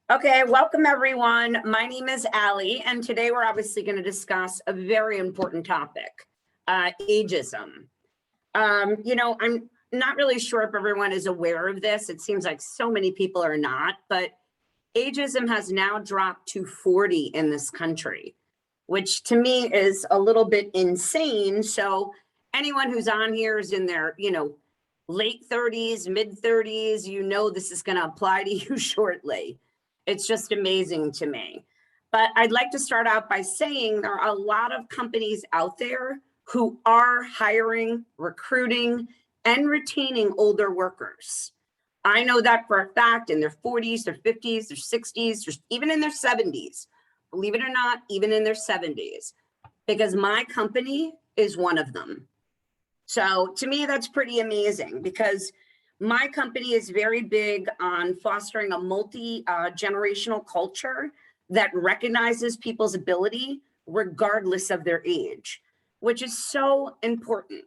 Okay, welcome everyone. My name is Allie, and today we're obviously going to discuss a very important topic, ageism. I'm not really sure if everyone is aware of this. It seems like so many people are not, but ageism has now dropped to 40 in this country, which to me is a little bit insane. So anyone who's on here is in their, late 30s, mid 30s, this is going to apply to you shortly. It's just amazing to me. But I'd like to start out by saying there are a lot of companies out there who are hiring, recruiting, and retaining older workers. I know that for a fact in their 40s, their 50s, their 60s, even in their 70s. Believe it or not, even in their 70s, because my company is one of them. So to me, that's pretty amazing because my company is very big on fostering a multi-generational culture that recognizes people's ability regardless of their age, which is so important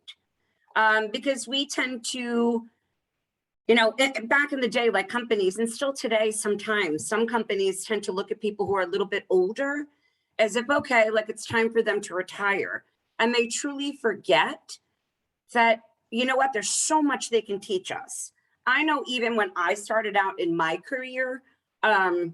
because we tend to, back in the day, like companies, and still today, sometimes some companies tend to look at people who are a little bit older as if, okay, like it's time for them to retire. And they truly forget that, there's so much they can teach us. I know even when I started out in my career, I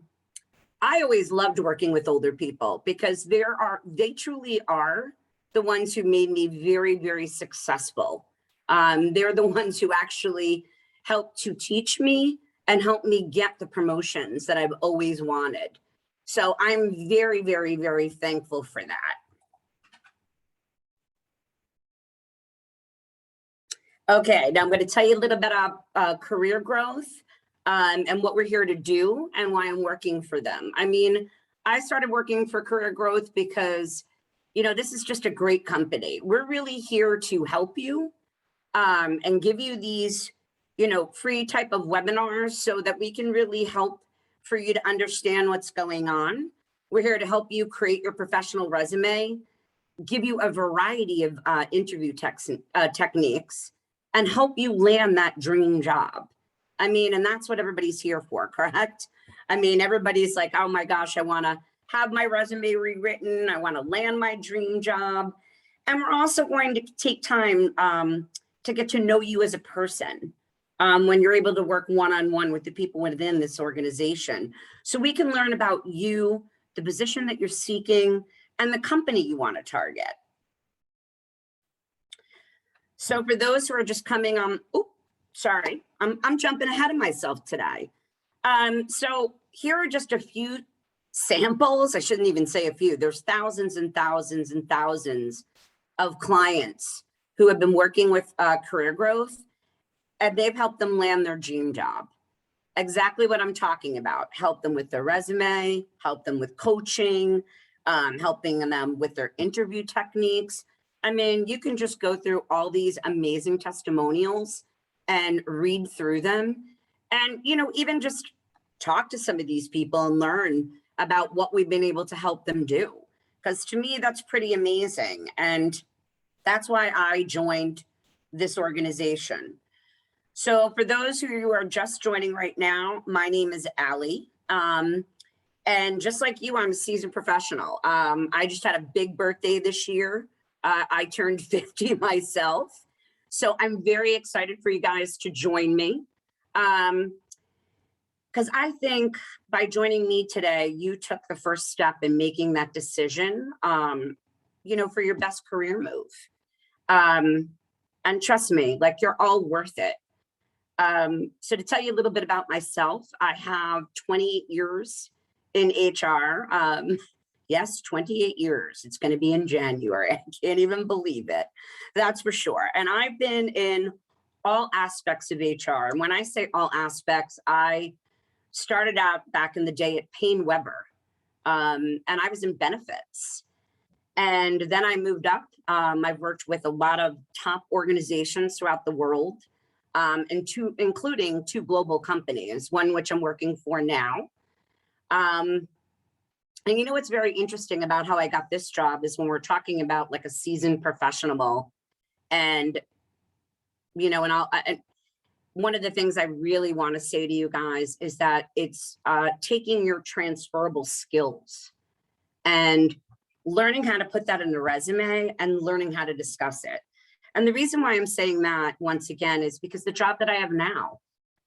always loved working with older people because they truly are the ones who made me very, very successful. They're the ones who actually helped to teach me and help me get the promotions that I've always wanted. So I'm very, very, very thankful for that. Okay, now I'm going to tell you a little bit about career growth and what we're here to do and why I'm working for them. I mean, I started working for career growth because, this is just a great company. We're really here to help you and give you these, free type of webinars so that we can really help for you to understand what's going on. We're here to help you create your professional resume, give you a variety of interview techniques, and help you land that dream job. I mean, and that's what everybody's here for, correct? I mean, everybody's like, oh my gosh, I want to have my resume rewritten. I want to land my dream job. And we're also going to take time to get to know you as a person when you're able to work one-on-one with the people within this organization. So we can learn about you, the position that you're seeking, and the company you want to target. So for those who are just coming on, I'm jumping ahead of myself today. So here are just a few samples. I shouldn't even say a few. There's thousands and thousands and thousands of clients who have been working with career growth, and they've helped them land their dream job. Exactly what I'm talking about. Help them with their resume, help them with coaching, helping them with their interview techniques. I mean, you can just go through all these amazing testimonials and read through them and, even just talk to some of these people and learn about what we've been able to help them do. Because to me, that's pretty amazing. And that's why I joined this organization. So for those who are just joining right now, my name is Allie. And just like you, I'm a seasoned professional. I just had a big birthday this year. I turned 50 myself. So I'm very excited for you guys to join me. Because I think by joining me today, you took the first step in making that decision, for your best career move. And trust me, like you're all worth it. So to tell you a little bit about myself, I have 28 years in HR. Yes, 28 years. It's going to be in January. I can't even believe it. That's for sure. And I've been in all aspects of HR. And when I say all aspects, I started out back in the day at Payne Weber, and I was in benefits. And then I moved up. I've worked with a lot of top organizations throughout the world, including two global companies, one which I'm working for now. And what's very interesting about how I got this job is when we're talking about like a seasoned professional and, one of the things I really want to say to you guys is that it's taking your transferable skills and learning how to put that in a resume and learning how to discuss it. And the reason why I'm saying that once again is because the job that I have now,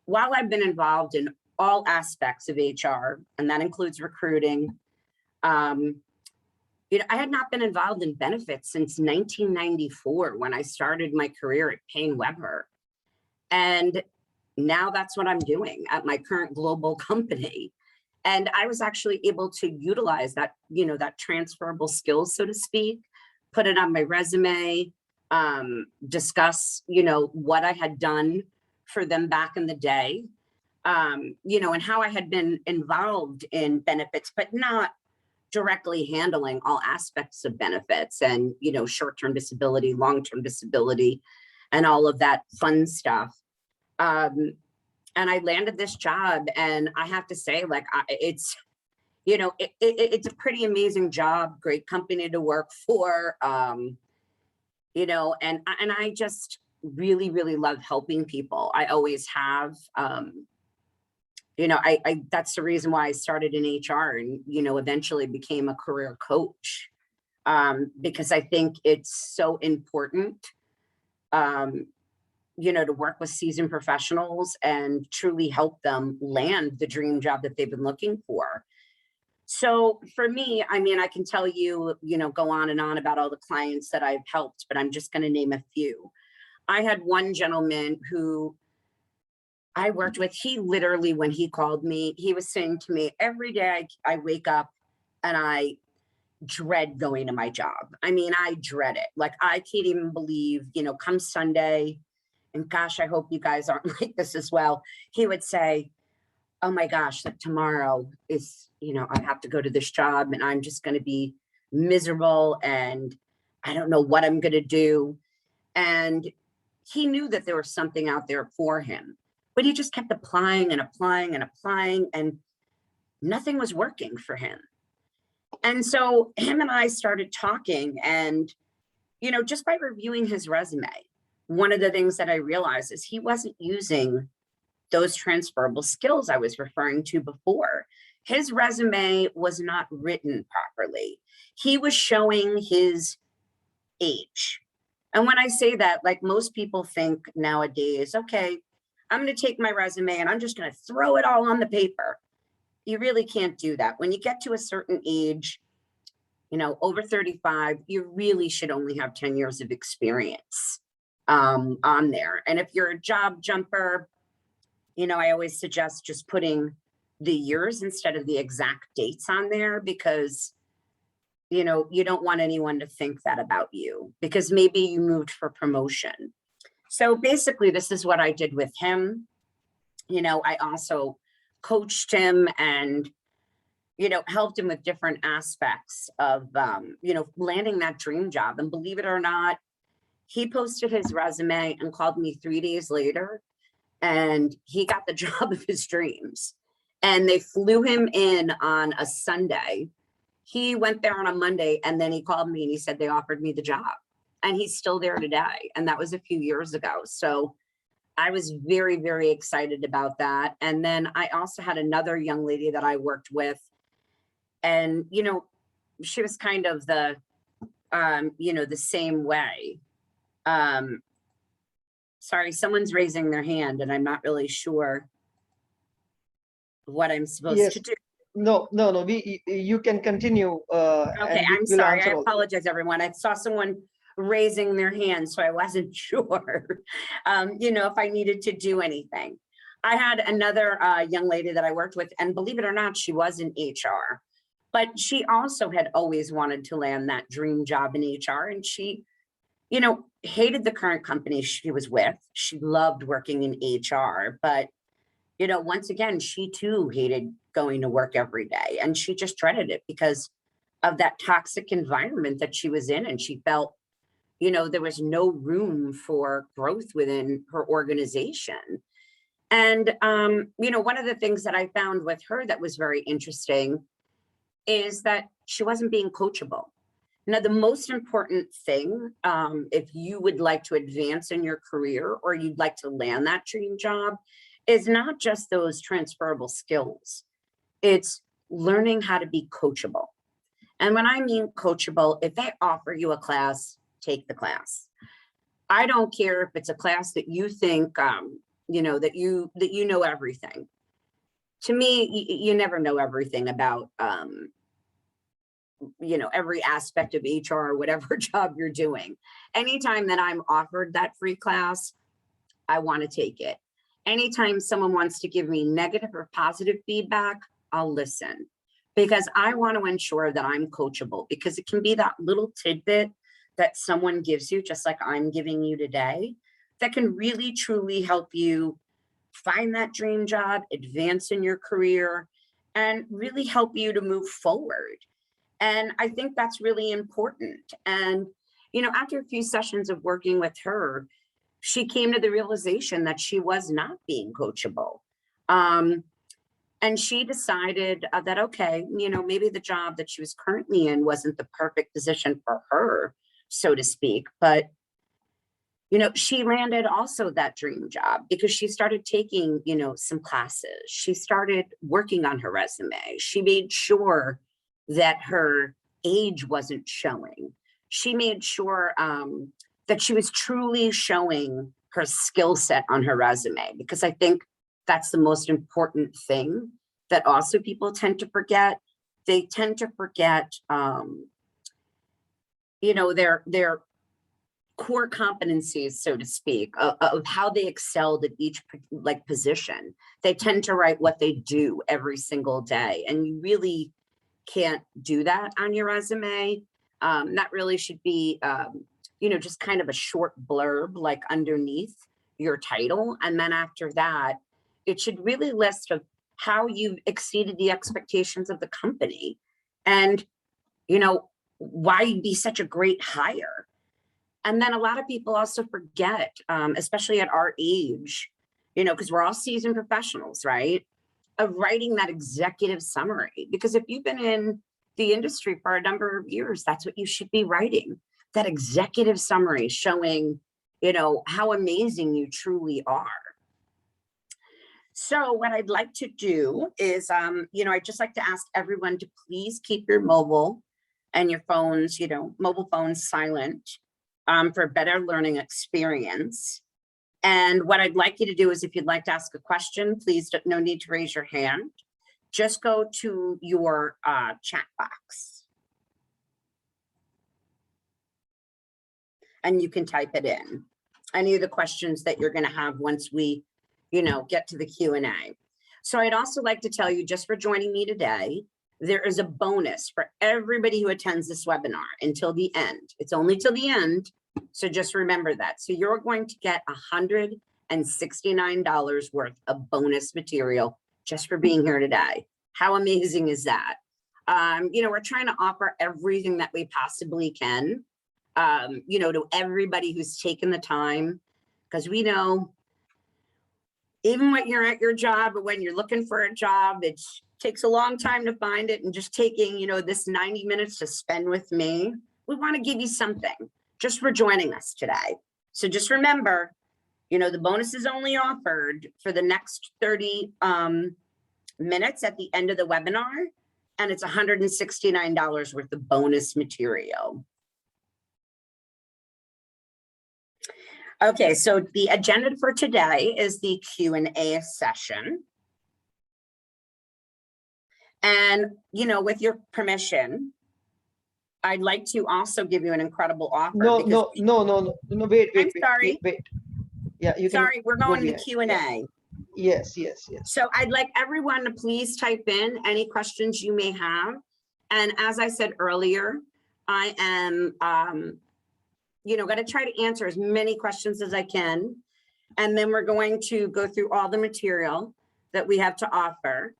while I've been involved in all aspects of HR, and that includes recruiting, I had not been involved in benefits since 1994 when I started my career at Payne Webber. And now that's what I'm doing at my current global company. And I was actually able to utilize that, that transferable skills, so to speak, put it on my resume, discuss, what I had done for them back in the day, and how I had been involved in benefits, but not directly handling all aspects of benefits and, short-term disability, long-term disability, and all of that fun stuff. And I landed this job, and I have to say, it's a pretty amazing job, great company to work for, and I just really, really love helping people. I always have. That's the reason why I started in HR and, eventually became a career coach, because I think it's so important, to work with seasoned professionals and truly help them land the dream job that they've been looking for. So for me, I can tell you, go on and on about all the clients that I've helped, but I'm just going to name a few. I had one gentleman who I worked with. He literally, when he called me, he was saying to me, every day I wake up and I dread going to my job. I dread it. Like, I can't even believe, come Sunday, and gosh, I hope you guys aren't like this as well. He would say, oh my gosh, that tomorrow is, I have to go to this job and I'm just going to be miserable and I don't know what I'm going to do. And he knew that there was something out there for him, but he just kept applying and applying and applying, and nothing was working for him. And so him and I started talking, and, just by reviewing his resume, one of the things that I realized is he wasn't using those transferable skills I was referring to before. His resume was not written properly. He was showing his age. And when I say that, like most people think nowadays, okay, I'm going to take my resume and I'm just going to throw it all on the paper. You really can't do that. When you get to a certain age, over 35, you really should only have 10 years of experience on there. And if you're a job jumper, I always suggest just putting the years instead of the exact dates on there, because you don't want anyone to think that about you, because maybe you moved for promotion. So basically, this is what I did with him. I also coached him and, helped him with different aspects of, landing that dream job. And believe it or not, he posted his resume and called me 3 days later, and he got the job of his dreams. And they flew him in on a Sunday. He went there on a Monday, and then he called me and he said they offered me the job, and he's still there today. And that was a few years ago. So I was very, very excited about that. And then I also had another young lady that I worked with, and, she was kind of the, the same way. Sorry, someone's raising their hand and I'm not really sure what I'm supposed to do. No. You can continue. Okay, I'm sorry. I apologize, everyone. I saw someone raising their hand, so I wasn't sure, if I needed to do anything. I had another young lady that I worked with, and believe it or not, she was in HR, but she also had always wanted to land that dream job in HR, and she, hated the current company she was with. She loved working in HR, but, once again, she too hated going to work every day, and she just dreaded it because of that toxic environment that she was in. And she felt, there was no room for growth within her organization. And, one of the things that I found with her that was very interesting is that she wasn't being coachable. Now, the most important thing, if you would like to advance in your career or you'd like to land that dream job, is not just those transferable skills. It's learning how to be coachable. And when I mean coachable, if they offer you a class, take the class. I don't care if it's a class that you think, that you know everything. To me, you never know everything about, every aspect of HR or whatever job you're doing. Anytime that I'm offered that free class, I want to take it. Anytime someone wants to give me negative or positive feedback, I'll listen, because I want to ensure that I'm coachable, because it can be that little tidbit that someone gives you, just like I'm giving you today, that can really truly help you find that dream job, advance in your career, and really help you to move forward. And I think that's really important. And, after a few sessions of working with her, she came to the realization that she was not being coachable. And she decided that, okay, maybe the job that she was currently in wasn't the perfect position for her, so to speak. But, she landed also that dream job because she started taking, some classes. She started working on her resume. She made sure that her age wasn't showing. She made sure that she was truly showing her skill set on her resume, because I think that's the most important thing that also people tend to forget. They tend to forget, their core competencies, so to speak, of how they excelled at each position. They tend to write what they do every single day, and you really can't do that on your resume. That really should be, just kind of a short blurb like underneath your title. And then after that, it should really list of how you've exceeded the expectations of the company and, why you'd be such a great hire. And then a lot of people also forget, especially at our age, because we're all seasoned professionals, right? Of writing that executive summary. Because if you've been in the industry for a number of years, that's what you should be writing. That executive summary showing, how amazing you truly are. So what I'd like to do is, I'd just like to ask everyone to please keep your mobile and your phones, mobile phones silent for a better learning experience. And what I'd like you to do is, if you'd like to ask a question, please, no need to raise your hand. Just go to your chat box. And you can type it in. Any of the questions that you're going to have once we, get to the Q&A. So I'd also like to tell you, just for joining me today, there is a bonus for everybody who attends this webinar until the end. It's only till the end. So just remember that. So you're going to get $169 worth of bonus material just for being here today. How amazing is that? We're trying to offer everything that we possibly can, to everybody who's taken the time, because we know even when you're at your job or when you're looking for a job, it takes a long time to find it. And just taking, this 90 minutes to spend with me, we want to give you something just for joining us today. So just remember, the bonus is only offered for the next 30 minutes at the end of the webinar, and it's $169 worth of bonus material. Okay, so the agenda for today is the Q&A session. And, with your permission, I'd like to also give you an incredible offer. No, wait. I'm sorry. Wait. Yeah, you can. Sorry, we're going to Q&A. Yes. So I'd like everyone to please type in any questions you may have. And as I said earlier, I am, going to try to answer as many questions as I can. And then we're going to go through all the material that we have to offer.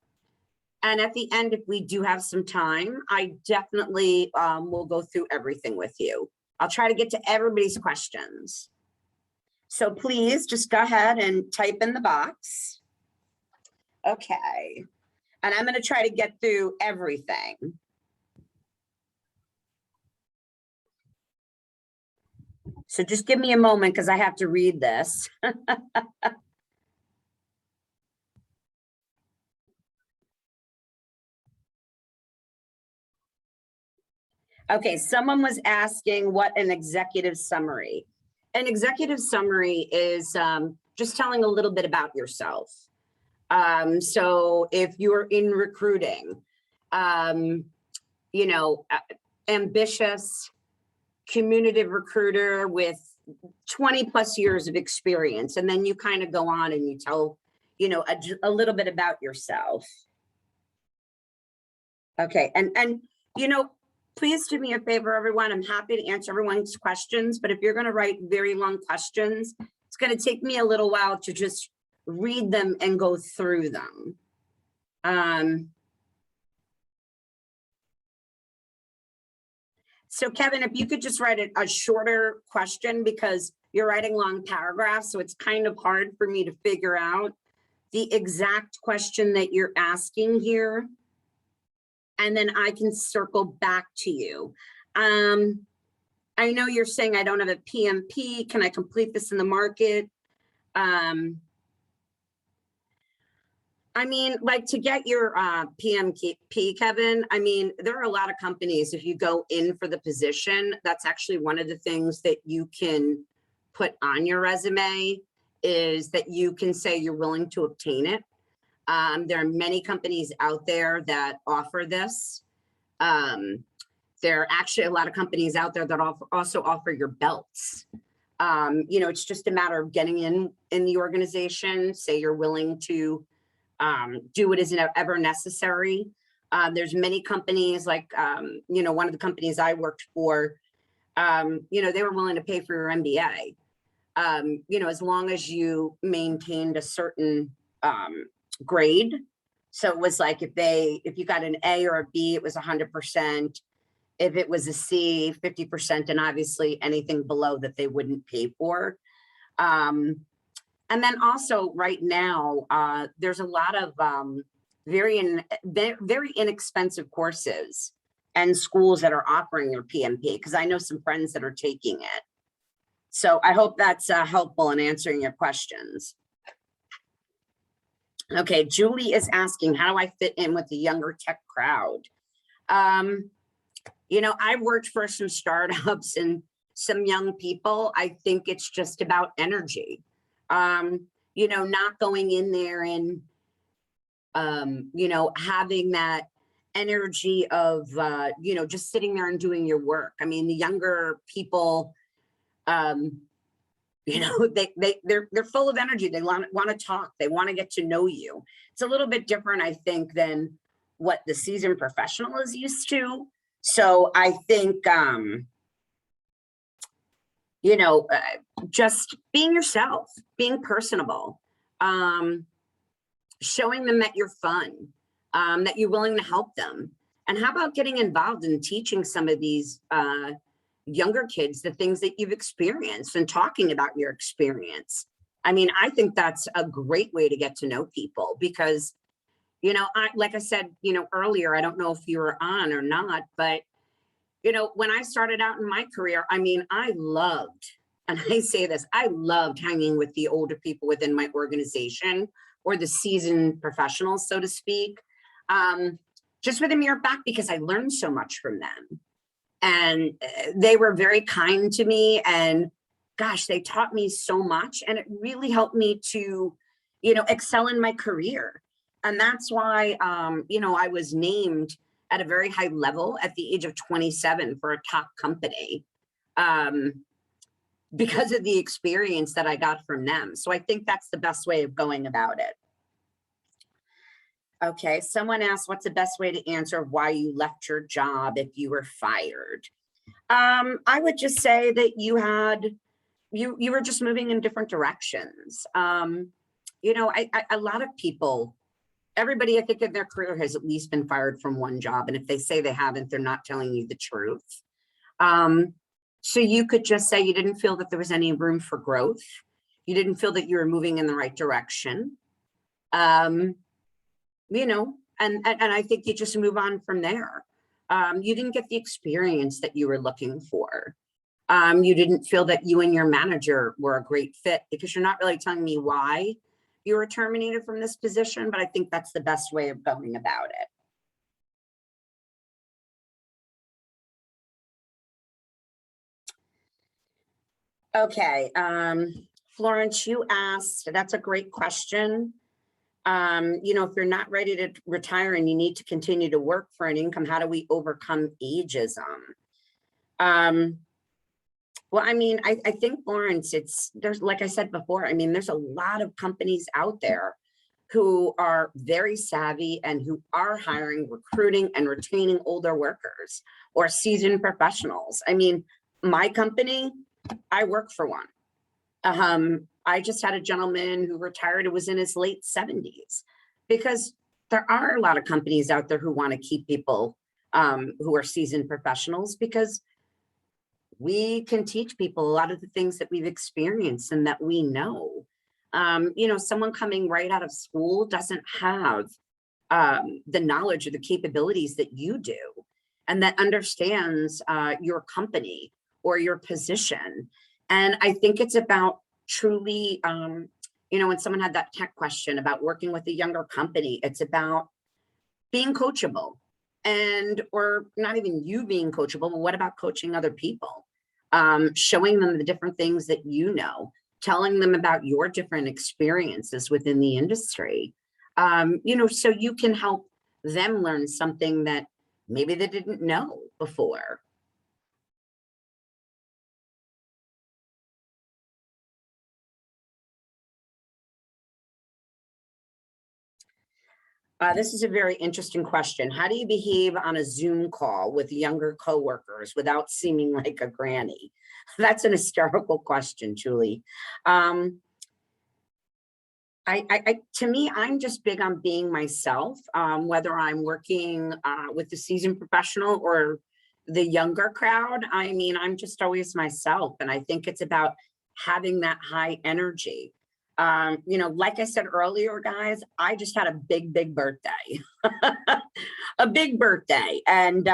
And at the end, if we do have some time, I definitely will go through everything with you. I'll try to get to everybody's questions. So please just go ahead and type in the box. Okay. And I'm going to try to get through everything. So just give me a moment because I have to read this. Okay, someone was asking what an executive summary. An executive summary is just telling a little bit about yourself. So if you're in recruiting, you know, ambitious, communicative recruiter with 20 plus years of experience, and then you kind of go on and you tell, you know, a little bit about yourself. Okay, and you know, please do me a favor, everyone. I'm happy to answer everyone's questions, but if you're going to write very long questions, it's going to take me a little while to just read them and go through them. So Kevin, if you could just write a shorter question, because you're writing long paragraphs, so it's kind of hard for me to figure out the exact question that you're asking here. And then I can circle back to you. I know you're saying I don't have a PMP. Can I complete this in the market? I mean, like, to get your PMP, Kevin, I mean, there are a lot of companies, if you go in for the position, that's actually one of the things that you can put on your resume, is that you can say you're willing to obtain it. There are many companies out there that offer this. There are actually a lot of companies out there that also offer your belts. You know, it's just a matter of getting in the organization, say you're willing to do what is ever necessary. There's many companies, like, you know, one of the companies I worked for, you know, they were willing to pay for your MBA, you know, as long as you maintained a certain grade. So it was like, if you got an A or a B, it was 100%. If it was a C, 50%, and obviously anything below that they wouldn't pay for. And then also right now, there's a lot of very inexpensive courses and schools that are offering your PMP, because I know some friends that are taking it. So I hope that's helpful in answering your questions. Okay, Julie is asking, how do I fit in with the younger tech crowd? You know, I've worked for some startups and some young people. I think it's just about energy. You know, not going in there and, you know, having that energy of, you know, just sitting there and doing your work. I mean, the younger people, you know, they're full of energy. They want to talk. They want to get to know you. It's a little bit different, I think, than what the seasoned professional is used to. So I think, you know, just being yourself, being personable, showing them that you're fun, that you're willing to help them. And how about getting involved in teaching some of these younger kids the things that you've experienced and talking about your experience? I mean, I think that's a great way to get to know people, because, you know, like I said, you know, earlier, I don't know if you were on or not, but, you know, when I started out in my career, I mean, I loved, and I say this, I loved hanging with the older people within my organization, or the seasoned professionals, so to speak, just with a mirror back, because I learned so much from them. And they were very kind to me, and gosh, they taught me so much, and it really helped me to, you know, excel in my career. And that's why, you know, I was named at a very high level at the age of 27 for a top company, because of the experience that I got from them. So I think that's the best way of going about it. Okay, someone asked, what's the best way to answer why you left your job if you were fired? I would just say that you were just moving in different directions. You know, a lot of people, everybody, I think, in their career has at least been fired from one job. And if they say they haven't, they're not telling you the truth. So you could just say you didn't feel that there was any room for growth. You didn't feel that you were moving in the right direction. You know, and I think you just move on from there. You didn't get the experience that you were looking for. You didn't feel that you and your manager were a great fit, because you're not really telling me why you were terminated from this position, but I think that's the best way of going about it. Okay, Florence, you asked, that's a great question. You know, if you're not ready to retire and you need to continue to work for an income, how do we overcome ageism? Well, I mean, I think, Florence, there's, like I said before, I mean, there's a lot of companies out there who are very savvy and who are hiring, recruiting, and retaining older workers or seasoned professionals. I mean, my company, I work for one. I just had a gentleman who retired who was in his late 70s, because there are a lot of companies out there who want to keep people who are seasoned professionals, because we can teach people a lot of the things that we've experienced and that we know. You know, someone coming right out of school doesn't have the knowledge or the capabilities that you do, and that understands your company or your position. And I think it's about truly, you know, when someone had that tech question about working with a younger company, it's about being coachable, and, or not even you being coachable, but what about coaching other people? Showing them the different things that you know, telling them about your different experiences within the industry, you know, so you can help them learn something that maybe they didn't know before. This is a very interesting question. How do you behave on a Zoom call with younger coworkers without seeming like a granny? That's an hysterical question, Julie. To me, I'm just big on being myself, whether I'm working with the seasoned professional or the younger crowd. I mean, I'm just always myself. And I think it's about having that high energy. You know, like I said earlier, guys, I just had a big birthday, a big birthday. And,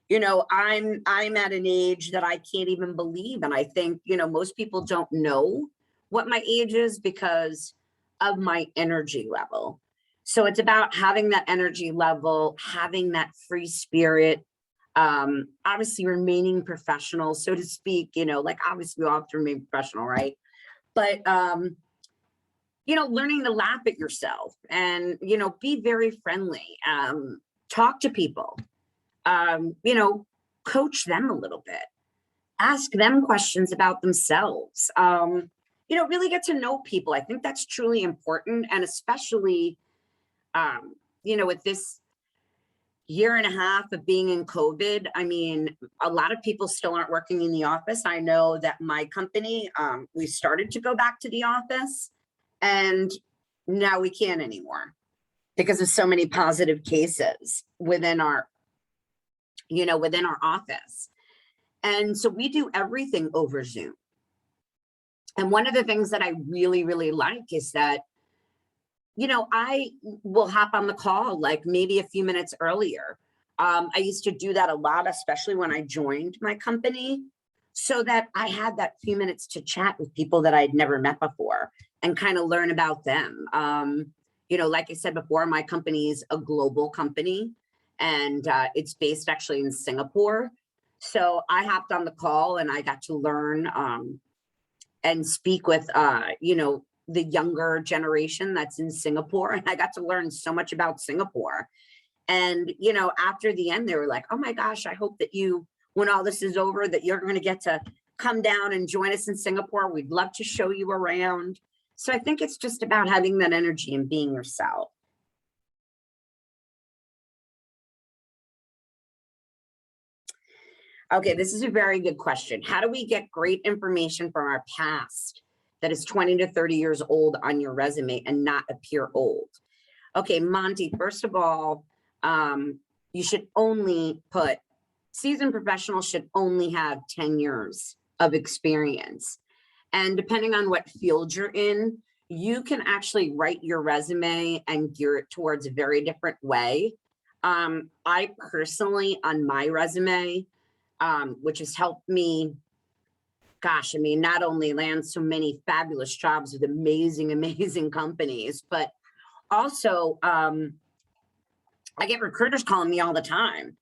you know, I'm at an age that I can't even believe. And I think, you know, most people don't know what my age is because of my energy level. So it's about having that energy level, having that free spirit, obviously remaining professional, so to speak, you know, like obviously we all have to remain professional, right? But, you know, learning to laugh at yourself and, you know, be very friendly, talk to people, you know, coach them a little bit, ask them questions about themselves, you know, really get to know people. I think that's truly important. And especially, you know, with this year and a half of being in COVID, I mean, a lot of people still aren't working in the office. I know that my company, we started to go back to the office, and now we can't anymore because of so many positive cases within our, you know, within our office. And so we do everything over Zoom. And one of the things that I really like is that, you know, I will hop on the call like maybe a few minutes earlier. I used to do that a lot, especially when I joined my company, so that I had that few minutes to chat with people that I'd never met before and kind of learn about them. You know, like I said before, my company is a global company, and it's based actually in Singapore. So I hopped on the call and I got to learn and speak with, you know, the younger generation that's in Singapore. And I got to learn so much about Singapore. And, you know, after the end, they were like, oh my gosh, I hope that you, when all this is over, that you're going to get to come down and join us in Singapore. We'd love to show you around. So I think it's just about having that energy and being yourself. Okay, this is a very good question. How do we get great information from our past that is 20 to 30 years old on your resume and not appear old? Okay, Monty, first of all, you should only put, seasoned professionals should only have 10 years of experience. And depending on what field you're in, you can actually write your resume and gear it towards a very different way. I personally, on my resume, which has helped me gosh, I mean, not only land so many fabulous jobs with amazing, amazing companies, but also I get recruiters calling me all the time.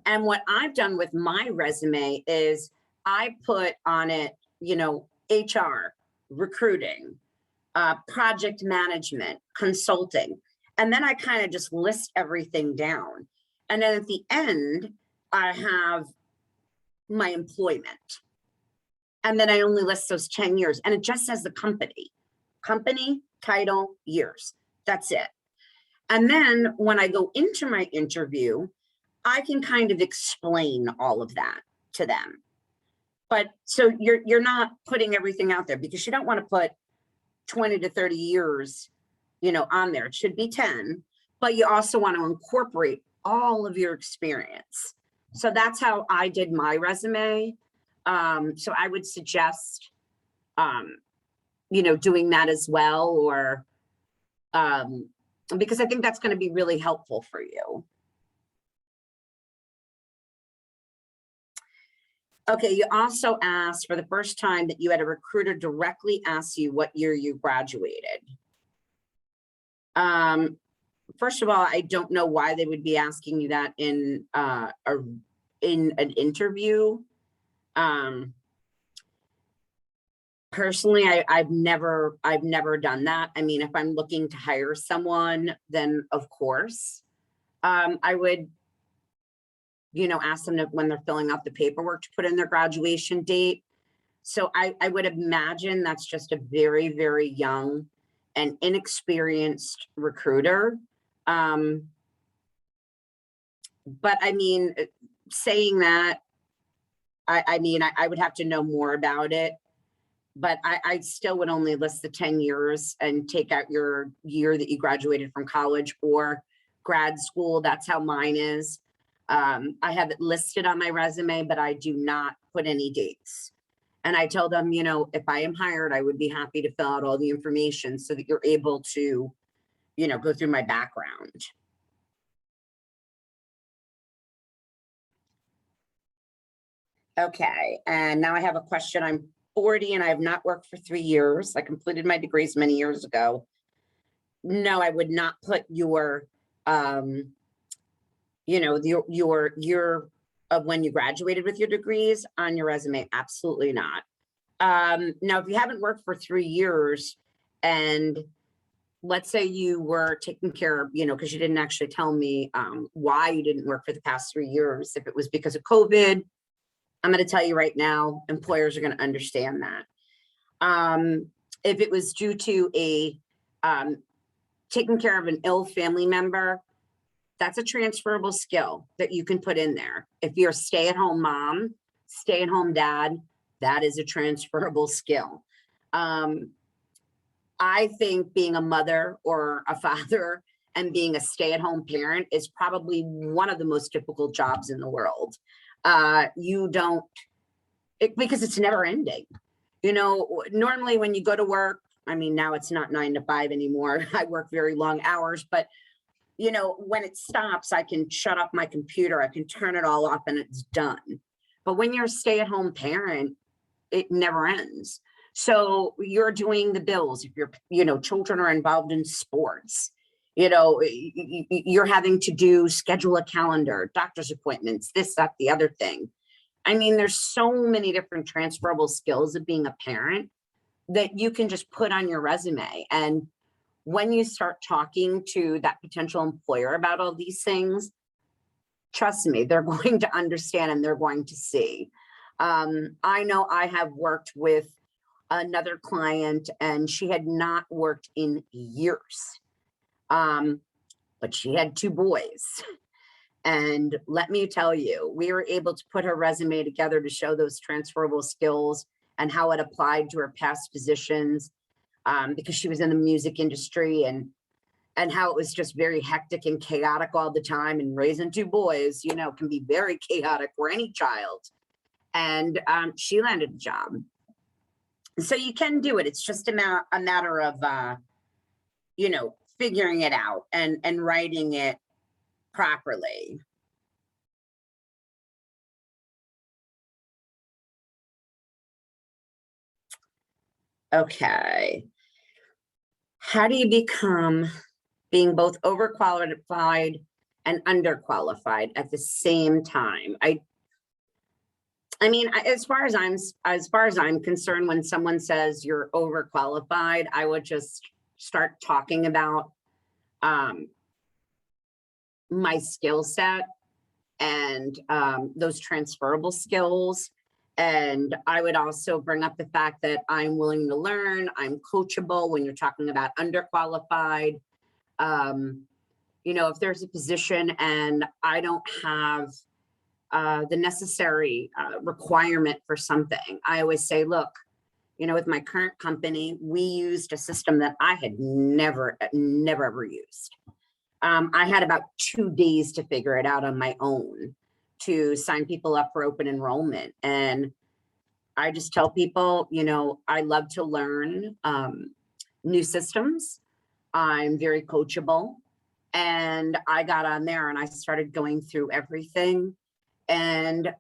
And what I've done with my resume is I put on it, you know, HR, recruiting, project management, consulting. And then I kind of just list everything down. And then at the end, I have my employment. And then I only list those 10 years. And it just says the company, title, years. That's it. And then when I go into my interview, I can kind of explain all of that to them. But so you're not putting everything out there because you don't want to put 20 to 30 years, you know, on there. It should be 10, but you also want to incorporate all of your experience. So that's how I did my resume. So I would suggest, you know, doing that as well, or because I think that's going to be really helpful for you. Okay, you also asked for the first time that you had a recruiter directly ask you what year you graduated. First of all, I don't know why they would be asking you that in an interview. Personally, I've never done that. I mean, if I'm looking to hire someone, then of course, I would, you know, ask them to, when they're filling out the paperwork, to put in their graduation date. So I would imagine that's just a very, very young and inexperienced recruiter. But I mean, saying that, I mean, I would have to know more about it, but I still would only list the 10 years and take out your year that you graduated from college or grad school. That's how mine is. I have it listed on my resume, but I do not put any dates. And I tell them, you know, if I am hired, I would be happy to fill out all the information so that you're able to, you know, go through my background. Okay, and now I have a question. I'm 40 and I have not worked for 3 years. I completed my degrees many years ago. No, I would not put your, you know, your year of when you graduated with your degrees on your resume. Absolutely not. Now, if you haven't worked for 3 years and let's say you were taking care of, you know, because you didn't actually tell me why you didn't work for the past 3 years, if it was because of COVID, I'm going to tell you right now, employers are going to understand that. If it was due to a taking care of an ill family member, that's a transferable skill that you can put in there. If you're a stay-at-home mom, stay-at-home dad, that is a transferable skill. I think being a mother or a father and being a stay-at-home parent is probably one of the most difficult jobs in the world. You don't, because it's never ending. You know, normally when you go to work, I mean, now it's not 9 to 5 anymore. I work very long hours, but you know, when it stops, I can shut off my computer, I can turn it all off and it's done. But when you're a stay-at-home parent, it never ends. So you're doing the bills. If your, you know, children are involved in sports, you know, you're having to schedule a calendar, doctor's appointments, this, that, the other thing. I mean, there's so many different transferable skills of being a parent that you can just put on your resume. And when you start talking to that potential employer about all these things, trust me, they're going to understand and they're going to see. I know I have worked with another client and she had not worked in years, but she had 2 boys. And let me tell you, we were able to put her resume together to show those transferable skills and how it applied to her past positions, because she was in the music industry and how it was just very hectic and chaotic all the time. And raising 2 boys, you know, can be very chaotic for any child. And she landed a job. So you can do it. It's just a matter of, you know, figuring it out and writing it properly. Okay. How do you become being both overqualified and underqualified at the same time? I mean, as far as I'm concerned, when someone says you're overqualified, I would just start talking about my skill set and those transferable skills. And I would also bring up the fact that I'm willing to learn, I'm coachable when you're talking about underqualified. You know, if there's a position and I don't have the necessary requirement for something, I always say, look, you know, with my current company, we used a system that I had never ever used. I had about 2 days to figure it out on my own to sign people up for open enrollment. And I just tell people, you know, I love to learn new systems. I'm very coachable. And I got on there and I started going through everything and,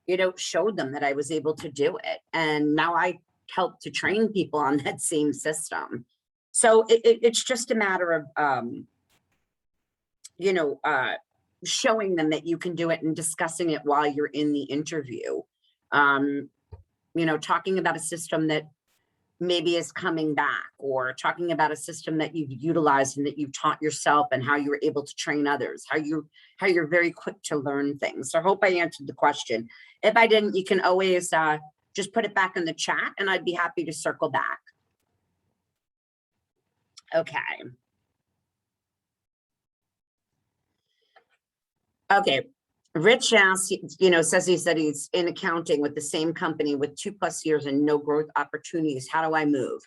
you know, showed them that I was able to do it. And now I help to train people on that same system. So it's just a matter of, you know, showing them that you can do it and discussing it while you're in the interview. You know, talking about a system that maybe is coming back, or talking about a system that you've utilized and that you've taught yourself and how you were able to train others, how you're very quick to learn things. So I hope I answered the question. If I didn't, you can always just put it back in the chat and I'd be happy to circle back. Okay. Okay. Rich asks, you know, says he said he's in accounting with the same company with 2+ years and no growth opportunities. How do I move?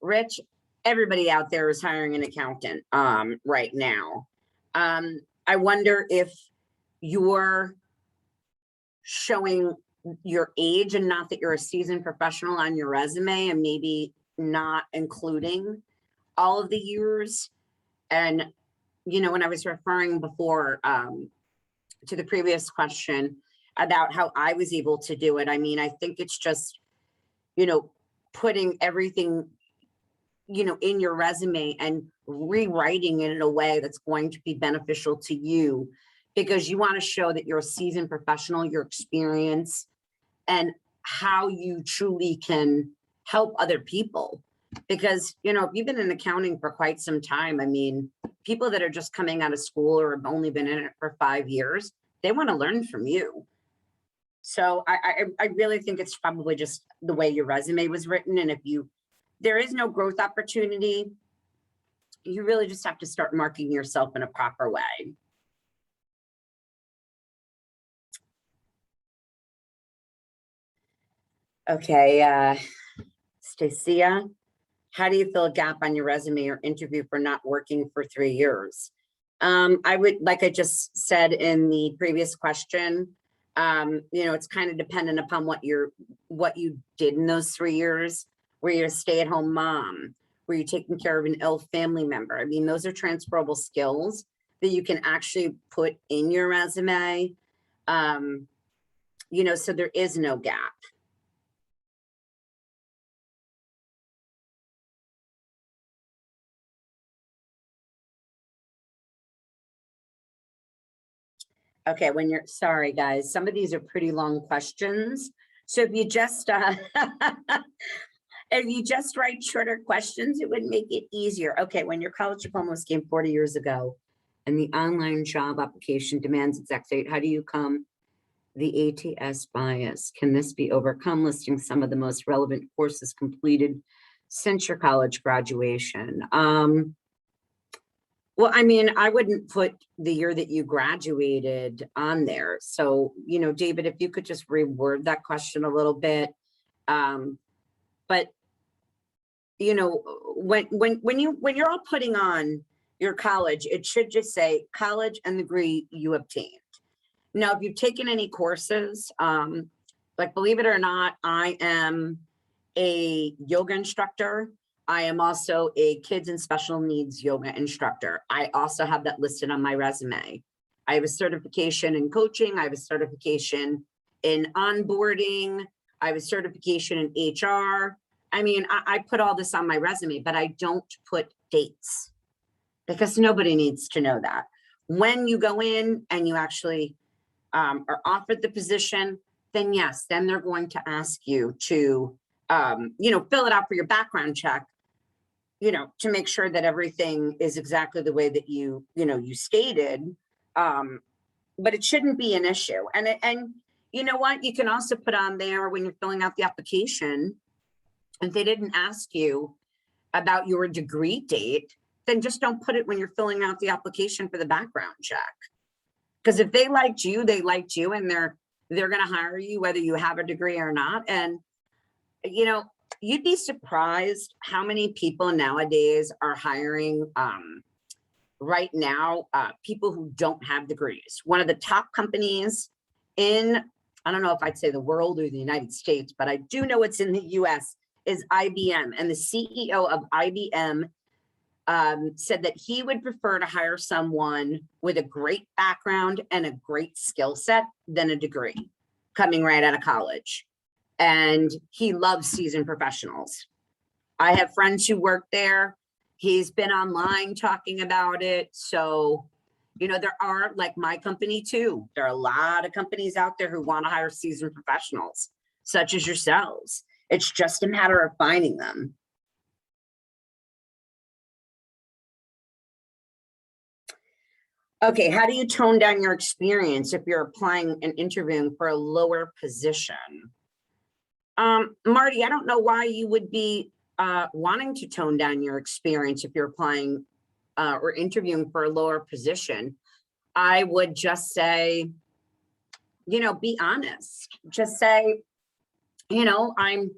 Rich, everybody out there is hiring an accountant right now. I wonder if you're showing your age and not that you're a seasoned professional on your resume, and maybe not including all of the years. And, you know, when I was referring before to the previous question about how I was able to do it, I mean, I think it's just, you know, putting everything, you know, in your resume and rewriting it in a way that's going to be beneficial to you, because you want to show that you're a seasoned professional, your experience, and how you truly can help other people. Because, you know, if you've been in accounting for quite some time, I mean, people that are just coming out of school or have only been in it for 5 years, they want to learn from you. So I really think it's probably just the way your resume was written. And if there is no growth opportunity, you really just have to start marketing yourself in a proper way. Okay, Stacia, how do you fill a gap on your resume or interview for not working for 3 years? I would, like I just said in the previous question, you know, it's kind of dependent upon what you did in those 3 years. Were you a stay-at-home mom? Were you taking care of an ill family member? I mean, those are transferable skills that you can actually put in your resume. You know, so there is no gap. Okay, when you're, sorry guys, some of these are pretty long questions. So if you just if you just write shorter questions, it would make it easier. Okay, when your college diploma was gained 40 years ago and the online job application demands exact date, how do you come the ATS bias? Can this be overcome? Listing some of the most relevant courses completed since your college graduation. Well, I mean, I wouldn't put the year that you graduated on there. So, you know, David, if you could just reword that question a little bit. But, you know, when you're all putting on your college, it should just say college and the degree you obtained. Now, if you've taken any courses, like, believe it or not, I am a yoga instructor. I am also a kids and special needs yoga instructor. I also have that listed on my resume. I have a certification in coaching. I have a certification in onboarding. I have a certification in HR. I mean, I put all this on my resume, but I don't put dates because nobody needs to know that. When you go in and you actually are offered the position, then yes, then they're going to ask you to, fill it out for your background check, to make sure that everything is exactly the way that you stated. But it shouldn't be an issue. And you know what? You can also put on there when you're filling out the application, if they didn't ask you about your degree date, then just don't put it when you're filling out the application for the background check. Because if they liked you, and they're going to hire you whether you have a degree or not. And you'd be surprised how many people nowadays are hiring right now people who don't have degrees. One of the top companies in, I don't know if I'd say the world or the United States, but I do know it's in the US, is IBM. And the CEO of IBM said that he would prefer to hire someone with a great background and a great skill set than a degree coming right out of college. And he loves seasoned professionals. I have friends who work there. He's been online talking about it. So, there are, like my company too, there are a lot of companies out there who want to hire seasoned professionals, such as yourselves. It's just a matter of finding them. Okay, how do you tone down your experience if you're applying and interviewing for a lower position? Marty, I don't know why you would be wanting to tone down your experience if you're applying or interviewing for a lower position. I would just say, be honest. Just say, I'm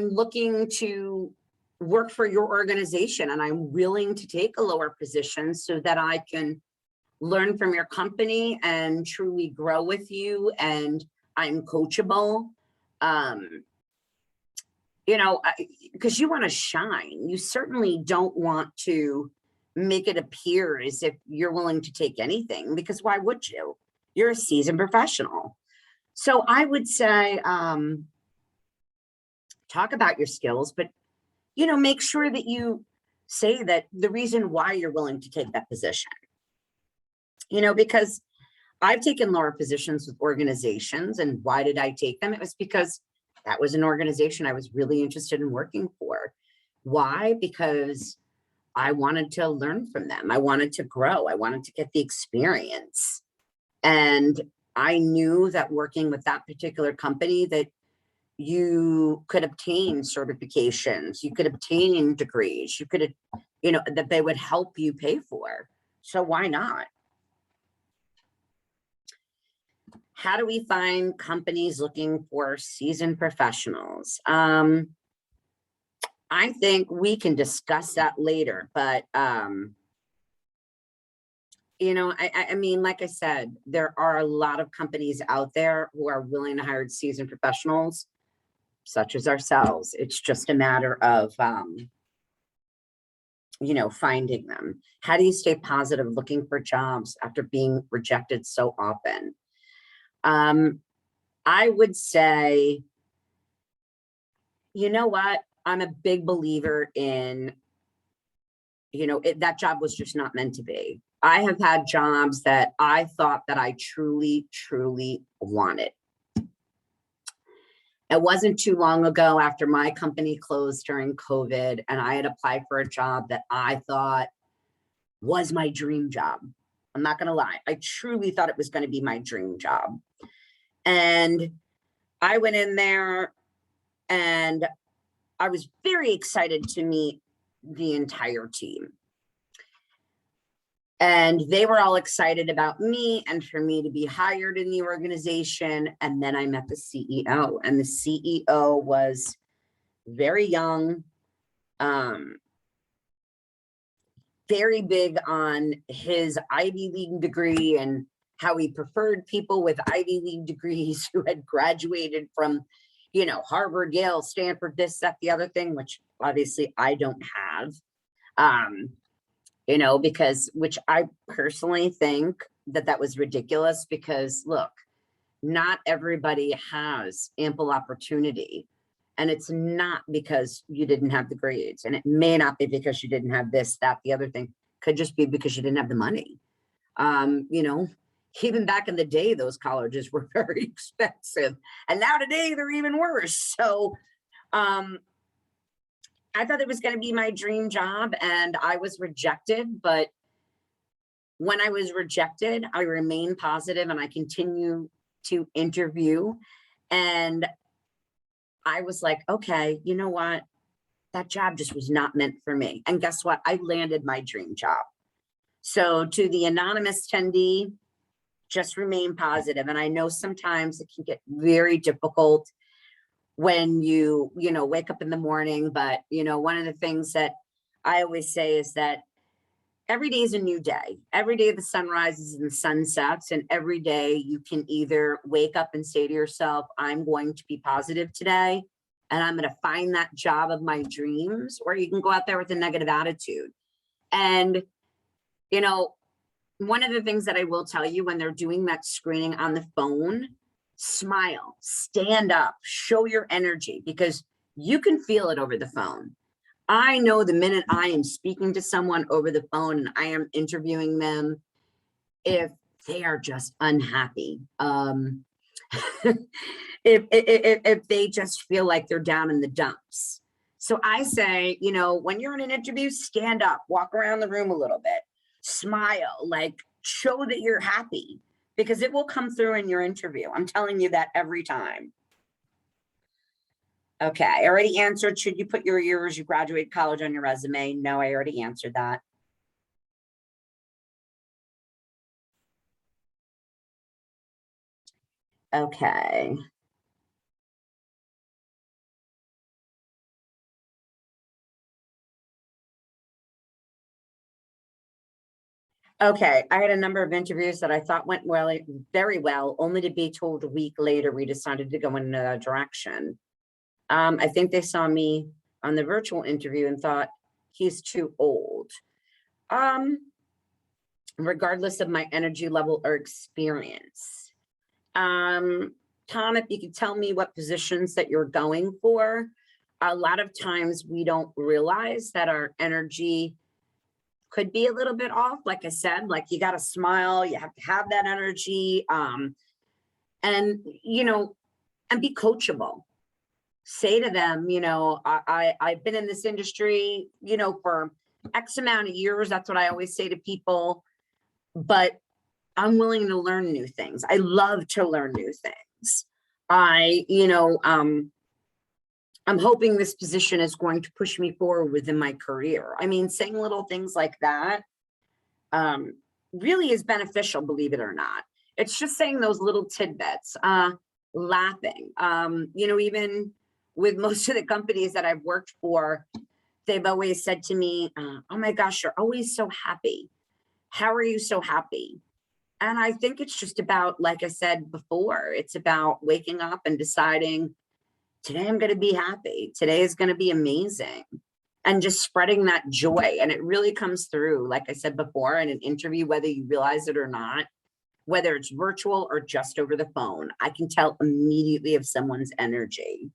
looking to work for your organization and I'm willing to take a lower position so that I can learn from your company and truly grow with you, and I'm coachable. Because you want to shine. You certainly don't want to make it appear as if you're willing to take anything, because why would you? You're a seasoned professional. So I would say, talk about your skills, but, make sure that you say that the reason why you're willing to take that position, because I've taken lower positions with organizations. And why did I take them? It was because that was an organization I was really interested in working for. Why? Because I wanted to learn from them. I wanted to grow. I wanted to get the experience. And I knew that working with that particular company, that you could obtain certifications, you could obtain degrees, you could, that they would help you pay for. So why not? How do we find companies looking for seasoned professionals? I think we can discuss that later, but I mean, like I said, there are a lot of companies out there who are willing to hire seasoned professionals, such as ourselves. It's just a matter of, finding them. How do you stay positive looking for jobs after being rejected so often? I would say, you know what? I'm a big believer in, that job was just not meant to be. I have had jobs that I thought that I truly, truly wanted. It wasn't too long ago after my company closed during COVID, and I had applied for a job that I thought was my dream job. I'm not going to lie. I truly thought it was going to be my dream job. And I went in there and I was very excited to meet the entire team. And they were all excited about me and for me to be hired in the organization. And then I met the CEO, and the CEO was very young, very big on his Ivy League degree and how he preferred people with Ivy League degrees who had graduated from, Harvard, Yale, Stanford, this, that, the other thing, which obviously I don't have. Because, which I personally think that was ridiculous, because look, not everybody has ample opportunity. And it's not because you didn't have the grades, and it may not be because you didn't have this, that, the other thing. Could just be because you didn't have the money. You know, even back in the day, those colleges were very expensive, and now today they're even worse. So I thought it was going to be my dream job, and I was rejected. But when I was rejected, I remained positive and I continue to interview. And I was like, okay, you know what? That job just was not meant for me. And guess what? I landed my dream job. So to the anonymous attendee, just remain positive. And I know sometimes it can get very difficult when you wake up in the morning. But, one of the things that I always say is that every day is a new day. Every day the sun rises and the sun sets, and every day you can either wake up and say to yourself, I'm going to be positive today, and I'm going to find that job of my dreams, or you can go out there with a negative attitude. And, one of the things that I will tell you when they're doing that screening on the phone, smile, stand up, show your energy, because you can feel it over the phone. I know the minute I am speaking to someone over the phone and I am interviewing them, if they are just unhappy, if they just feel like they're down in the dumps. So I say, when you're in an interview, stand up, walk around the room a little bit, smile, like show that you're happy, because it will come through in your interview. I'm telling you that every time. Okay, I already answered, should you put your years you graduated college on your resume? No, I already answered that. Okay. Okay, I had a number of interviews that I thought went well, very well, only to be told a week later we decided to go in another direction. I think they saw me on the virtual interview and thought he's too old. Regardless of my energy level or experience. Tom, if you could tell me what positions that you're going for. A lot of times we don't realize that our energy could be a little bit off. Like I said, like you got to smile, you have to have that energy, and and be coachable. Say to them, I've been in this industry, for X amount of years. That's what I always say to people, but I'm willing to learn new things. I love to learn new things. I'm hoping this position is going to push me forward within my career. I mean, saying little things like that really is beneficial, believe it or not. It's just saying those little tidbits, laughing. Even with most of the companies that I've worked for, they've always said to me, oh my gosh, you're always so happy. How are you so happy? And I think it's just about, like I said before, it's about waking up and deciding, today I'm going to be happy. Today is going to be amazing. And just spreading that joy. And it really comes through, like I said before, in an interview, whether you realize it or not, whether it's virtual or just over the phone, I can tell immediately of someone's energy.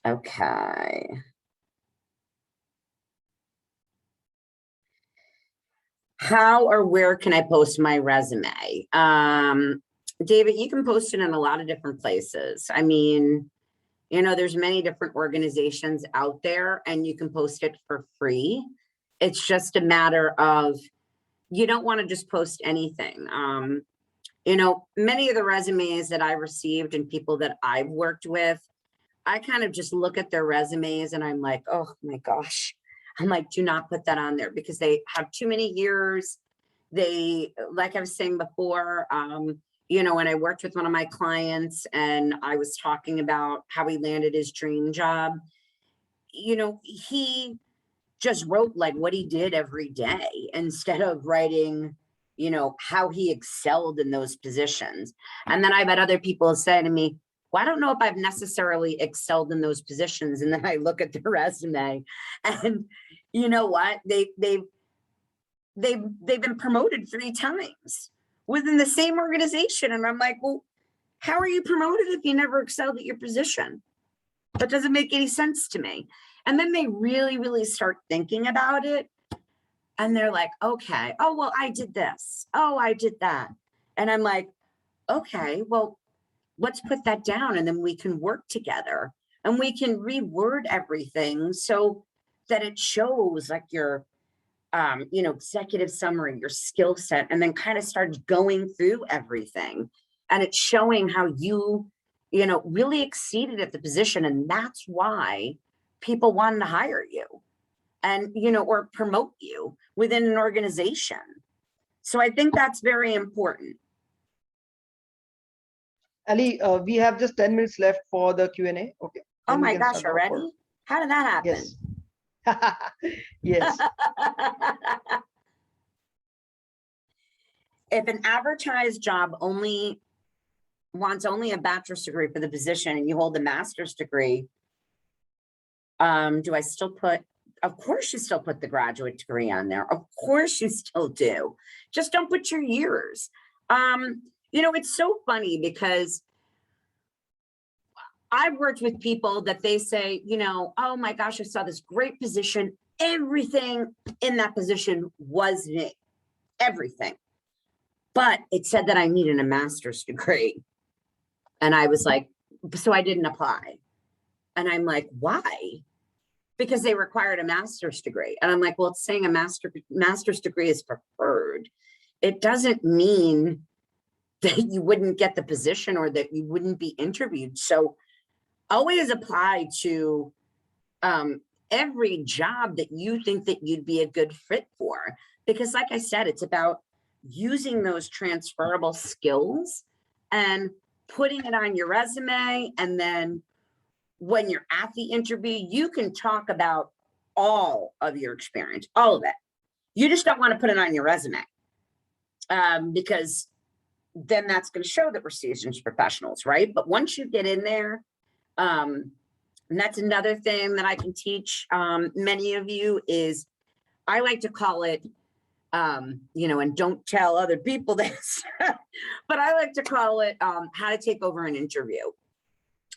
Okay. How or where can I post my resume? David, you can post it in a lot of different places. I mean, there's many different organizations out there and you can post it for free. It's just a matter of, you don't want to just post anything. Many of the resumes that I received and people that I've worked with, I kind of just look at their resumes and I'm like, oh my gosh. I'm like, do not put that on there because they have too many years. They, like I was saying before, when I worked with one of my clients and I was talking about how he landed his dream job, he just wrote like what he did every day instead of writing, how he excelled in those positions. And then I've had other people say to me, well, I don't know if I've necessarily excelled in those positions. And then I look at the resume and you know what? They've been promoted 3 times within the same organization. And I'm like, well, How are you promoted if you never excelled at your position? That doesn't make any sense to me. And then they really, really start thinking about it. And they're like, okay, oh, well, I did this. Oh, I did that. And I'm like, okay, well, let's put that down and then we can work together and we can reword everything so that it shows like your, executive summary, your skill set, and then kind of start going through everything. And it's showing how you really exceeded at the position. And that's why people wanted to hire you and, or promote you within an organization. So I think that's very important. Ali, we have just 10 minutes left for the Q&A. Okay. Oh Then we my can gosh, start our already? call. How did that happen? Yes. Yes. If an advertised job wants only a bachelor's degree for the position and you hold a master's degree, do I still put, of course you still put the graduate degree on there. Of course you still do. Just don't put your years. It's so funny because I've worked with people that they say, oh my gosh, I saw this great position. Everything in that position was me, everything. But it said that I needed a master's degree. And I was like, so I didn't apply. And I'm like, why? Because they required a master's degree. And I'm like, well, it's saying a master's degree is preferred. It doesn't mean that you wouldn't get the position or that you wouldn't be interviewed. So always apply to every job that you think that you'd be a good fit for. Because like I said, it's about using those transferable skills and putting it on your resume. And then when you're at the interview, you can talk about all of your experience, all of it. You just don't want to put it on your resume because then that's going to show that we're seasoned professionals, right? But once you get in there, and that's another thing that I can teach many of you is I like to call it, and don't tell other people this, but I like to call it how to take over an interview.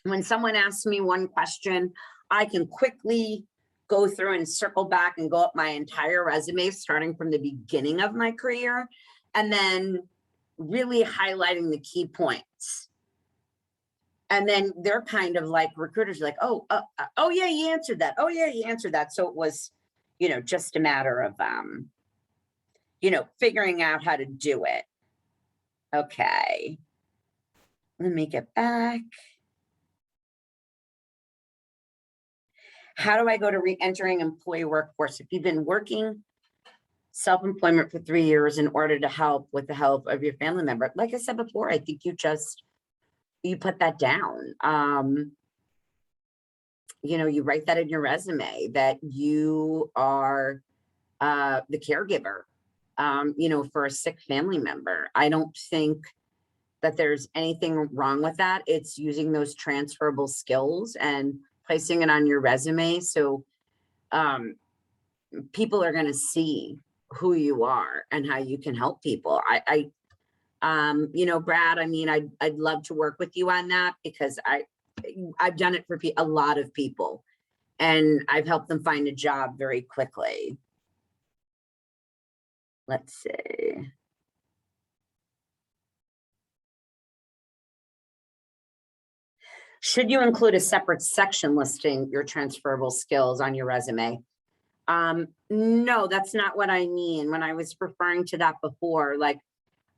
When someone asks me one question, I can quickly go through and circle back and go up my entire resume, starting from the beginning of my career, and then really highlighting the key points. And then they're kind of like recruiters like, oh yeah, you answered that. Oh yeah, you answered that. So it was, just a matter of, figuring out how to do it. Okay. Let me get back. How do I go to re-entering employee workforce? If you've been working self-employment for 3 years in order to help with the help of your family member, like I said before, I think you put that down. You write that in your resume that you are the caregiver, for a sick family member. I don't think that there's anything wrong with that. It's using those transferable skills and placing it on your resume. So people are going to see who you are and how you can help people. Brad, I'd love to work with you on that because I've done it for a lot of people and I've helped them find a job very quickly. Let's see. Should you include a separate section listing your transferable skills on your resume? No, that's not what I mean. When I was referring to that before, like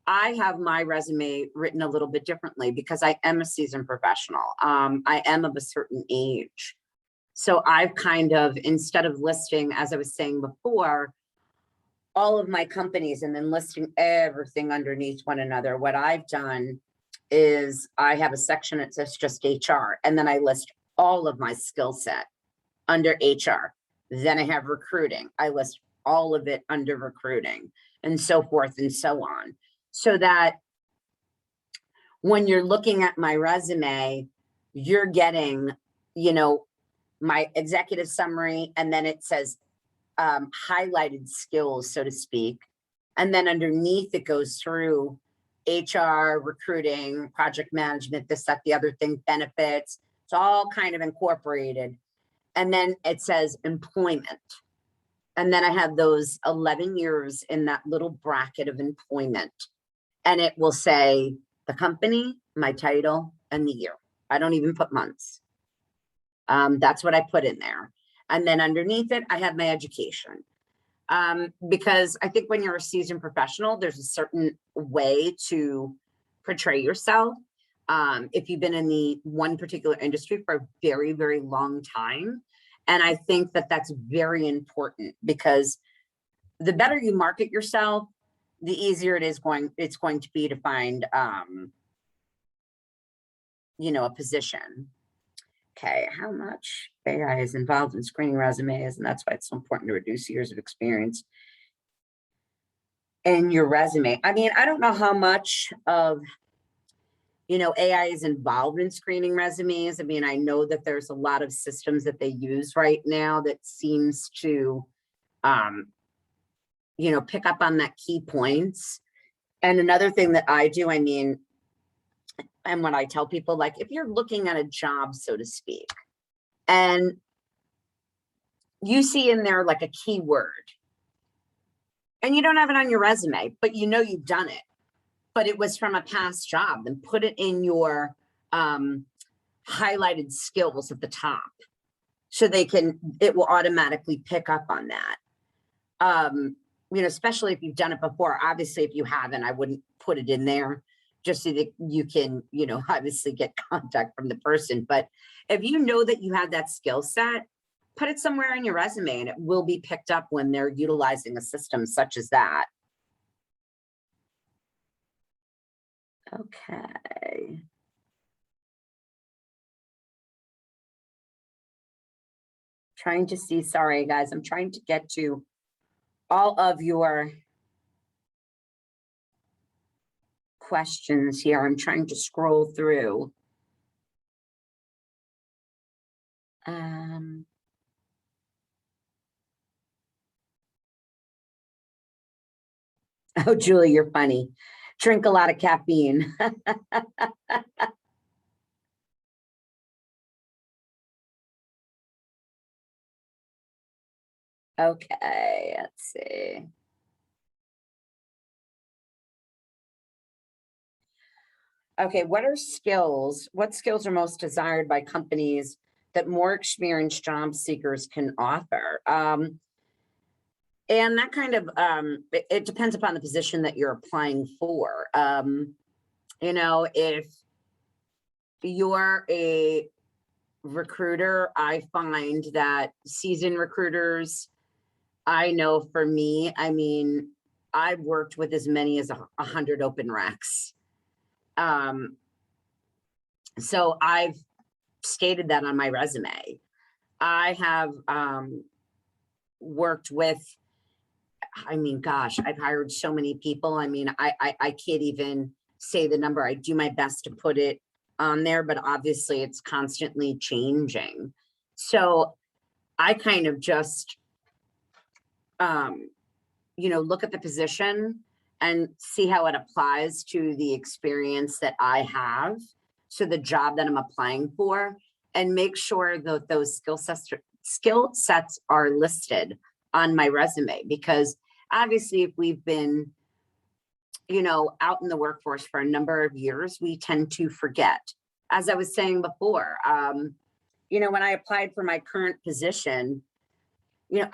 I have my resume written a little bit differently because I am a seasoned professional. I am of a certain age. So I've kind of, instead of listing, as I was saying before, all of my companies and then listing everything underneath one another, what I've done is I have a section that says just HR, and then I list all of my skill set under HR. Then I have recruiting. I list all of it under recruiting and so forth and so on. So that when you're looking at my resume, you're getting, my executive summary, and then it says highlighted skills, so to speak. And then underneath it goes through HR, recruiting, project management, this, that, the other thing, benefits. It's all kind of incorporated. And then it says employment. And then I have those 11 years in that little bracket of employment. And it will say the company, my title, and the year. I don't even put months. That's what I put in there. And then underneath it, I have my education. Because I think when you're a seasoned professional, there's a certain way to portray yourself. If you've been in the one particular industry for a very, very long time. And I think that that's very important, because the better you market yourself, the easier it's going to be to find, you know, a position. Okay, how much AI is involved in screening resumes, and that's why it's so important to reduce years of experience in your resume. I mean, I don't know how much of, you know, AI is involved in screening resumes. I mean, I know that there's a lot of systems that they use right now that seems to, you know, pick up on that key points. And another thing that I do, I mean, and when I tell people, like, if you're looking at a job, so to speak, and you see in there like a keyword, and you don't have it on your resume, but you know you've done it, but it was from a past job, then put it in your highlighted skills at the top, so it will automatically pick up on that. You know, especially if you've done it before. Obviously, if you haven't, I wouldn't put it in there, just so that you can, you know, obviously get contact from the person. But if you know that you have that skill set, put it somewhere in your resume, and it will be picked up when they're utilizing a system such as that. Okay. Trying to see, sorry guys, I'm trying to get to all of your questions here. I'm trying to scroll through. Oh, Julie, you're funny. Drink a lot of caffeine. Okay, let's see. Okay, what skills are most desired by companies that more experienced job seekers can offer? And that kind of, it depends upon the position that you're applying for. You know, if you're a recruiter, I find that seasoned recruiters, I know for me, I mean, I've worked with as many as 100 open recs. So I've stated that on my resume. I have worked with, I mean, gosh, I've hired so many people. I mean, I can't even say the number. I do my best to put it on there, but obviously it's constantly changing. So I kind of just, you know, look at the position and see how it applies to the experience that I have. So the job that I'm applying for, and make sure that those skill sets are listed on my resume, because obviously if we've been, you know, out in the workforce for a number of years, we tend to forget. As I was saying before, you know, when I applied for my current position, you know,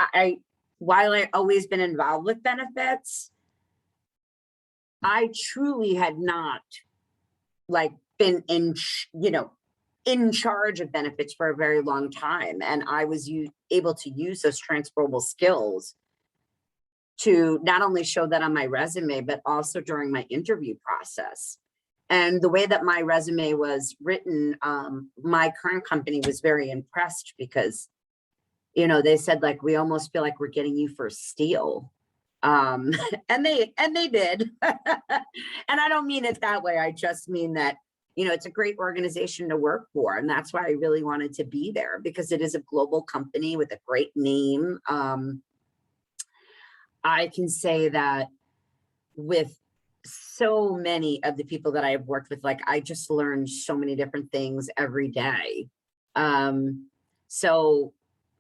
while I always been involved with benefits, I truly had not like been in, you know, in charge of benefits for a very long time. And I was able to use those transferable skills to not only show that on my resume, but also during my interview process. And the way that my resume was written, my current company was very impressed, because, you know, they said, like, we almost feel like we're getting you for a steal. And they did. And I don't mean it that way. I just mean that, you know, it's a great organization to work for. And that's why I really wanted to be there, because it is a global company with a great name. I can say that with so many of the people that I've worked with, like, I just learn so many different things every day. So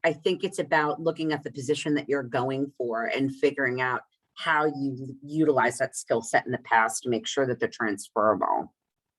I think it's about looking at the position that you're going for and figuring out how you utilize that skill set in the past to make sure that they're transferable.